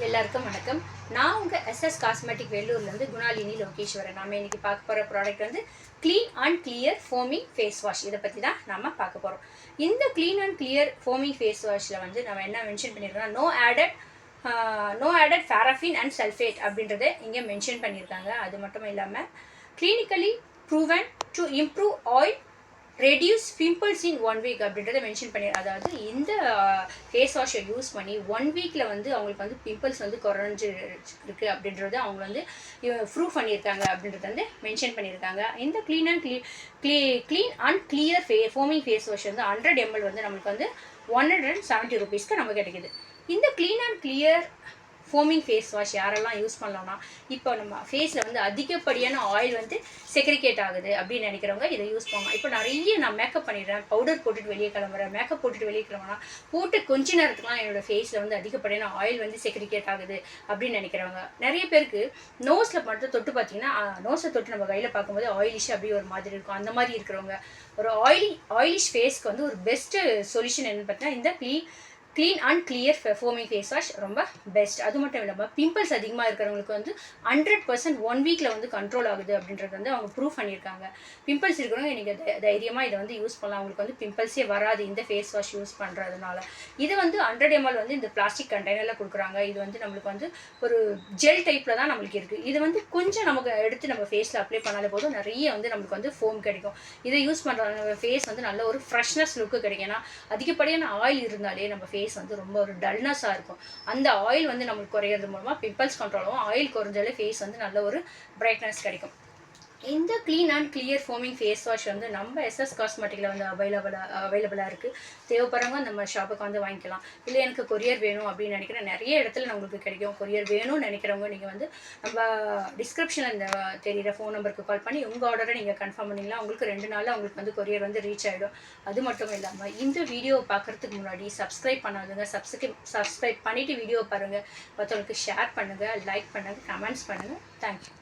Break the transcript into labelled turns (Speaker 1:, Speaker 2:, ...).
Speaker 1: எல்லாருக்கும் வணக்கம். நான் உங்கள் எஸ்எஸ் காஸ்மெட்டிக் வெள்ளூர்லேருந்து குணாலினி லோகேஸ்வரன். நம்ம இன்னைக்கு பார்க்க போகிற ப்ராடக்ட் வந்து clean and clear foaming face wash. இதை பற்றி தான் நம்ம பார்க்க போகிறோம். இந்த clean and clear foaming face வாஷில் வந்து நம்ம என்ன மென்ஷன் பண்ணியிருக்கோம்னா no added paraffin and sulphate அப்படின்றத இங்கே மென்ஷன் பண்ணியிருக்காங்க. அது மட்டும் இல்லாமல் clinically proven to improve oil reduce pimples in 1 week அப்படின்றத மென்ஷன் பண்ணி, அதாவது இந்த ஃபேஸ் வாஷை யூஸ் பண்ணி 1 வீக்கில் வந்து அவங்களுக்கு வந்து பிம்பிள்ஸ் வந்து குறைஞ்சி இருக்குது அப்படின்றத அவங்க வந்து ப்ரூவ் பண்ணியிருக்காங்க அப்படின்றத வந்து மென்ஷன் பண்ணியிருக்காங்க. இந்த clean and clear foaming face wash வந்து 100 ml வந்து நம்மளுக்கு வந்து 170 rupeesக்கு நமக்கு கிடைக்குது. இந்த clean and clear foaming face wash யாரெல்லாம் யூஸ் பண்ணலாம்னா, இப்போ நம்ம ஃபேஸில் வந்து அதிகப்படியான ஆயில் வந்து செக்ரிகேட் ஆகுது அப்படின்னு நினைக்கிறவங்க இதை யூஸ் பண்ணலாம். இப்போ நிறைய நான் மேக்கப் பண்ணிடுறேன், பவுடர் போட்டுட்டு வெளியே கிளம்புறேன், மேக்கப் போட்டுட்டு வெளியே கிளம்புனா போட்டு கொஞ்ச நேரத்துக்குலாம் என்னோடய ஃபேஸில் வந்து அதிகப்படியான ஆயில் வந்து செக்ரிகேட் ஆகுது அப்படின்னு நினைக்கிறவங்க. நிறைய பேருக்கு நோஸில் மட்டும் தொட்டு பார்த்தீங்கன்னா, நோஸை தொட்டு நம்ம கையில் பார்க்கும்போது ஆயிலிஷ் அப்படி ஒரு மாதிரி இருக்கும். அந்த மாதிரி இருக்கிறவங்க ஒரு ஆயிலிஷ் ஃபேஸ்க்கு வந்து ஒரு பெஸ்ட்டு சொல்யூஷன் என்னென்னு பார்த்தீங்கன்னா இந்த clean and clear foaming face wash ரொம்ப பெஸ்ட். அது மட்டும் இல்லாமல் பிம்பிள்ஸ் அதிகமாக இருக்கிறவங்களுக்கு வந்து 100% 1 வீக்கில் வந்து கண்ட்ரோல் ஆகுது அப்படின்றது வந்து அவங்க ப்ரூவ் பண்ணியிருக்காங்க. பிம்பிள்ஸ் இருக்கிறவங்க நீங்கள் தைரியமாக இதை வந்து யூஸ் பண்ணலாம். அவங்களுக்கு வந்து பிம்பிள்ஸே வராது இந்த ஃபேஸ் வாஷ் யூஸ் பண்ணுறதுனால. இது வந்து 100 ml வந்து இந்த பிளாஸ்டிக் கண்டெய்னரில் கொடுக்குறாங்க. இது வந்து நம்மளுக்கு வந்து ஒரு ஜெல் டைப்பில் தான் நம்மளுக்கு இருக்குது. இது வந்து கொஞ்சம் நமக்கு எடுத்து நம்ம ஃபேஸில் அப்ளை பண்ணாலே போதும் நிறைய வந்து நம்மளுக்கு வந்து ஃபோம் கிடைக்கும். இதை யூஸ் பண்ணுற ஃபேஸ் வந்து நல்ல ஒரு ஃப்ரெஷ்னஸ் லுக்கு கிடைக்கும். ஏன்னா அதிகப்படியான ஆயில் இருந்தாலே நம்ம ஃபேஸ் வந்து ரொம்ப ஒரு டல்னஸாக இருக்கும். அந்த ஆயில் வந்து நம்மளுக்கு குறையிறது மூலமாக பிம்பிள்ஸ் கண்ட்ரோல் ஆகும். ஆயில் குறைஞ்சாலே ஃபேஸ் வந்து நல்ல ஒரு பிரைட்னஸ் கிடைக்கும். இந்த clean and clear foaming face wash வந்து நம்ம எஸ்எஸ் காஸ்மெட்டிக்கில் வந்து அவைலபிளாக இருக்குது. தேவைப்படுறவங்க நம்ம ஷாப்புக்கு வந்து வாங்கிக்கலாம். இல்லை எனக்கு கொரியர் வேணும் அப்படின்னு நினைக்கிறேன், நிறைய இடத்துல நம்மளுக்கு கிடைக்கும். கொரியர் வேணும்னு நினைக்கிறவங்க நீங்கள் வந்து நம்ம டிஸ்கிரிப்ஷனில் இந்த தெரிகிற ஃபோன் நம்பருக்கு கால் பண்ணி உங்கள் ஆர்டரை நீங்கள் கன்ஃபார்ம் பண்ணிக்கலாம். உங்களுக்கு 2 நாளில் உங்களுக்கு வந்து கொரியர் வந்து ரீச் ஆகிடும். அது மட்டும் இல்லாமல் இந்த வீடியோவை பார்க்குறதுக்கு முன்னாடி சப்ஸ்கிரைப் பண்ணாதுங்க, சப்ஸ்கிரைப் பண்ணிவிட்டு வீடியோ பாருங்கள், மற்றவங்களுக்கு ஷேர் பண்ணுங்கள், லைக் பண்ணுங்கள், கமெண்ட்ஸ் பண்ணுங்கள். தேங்க்யூ.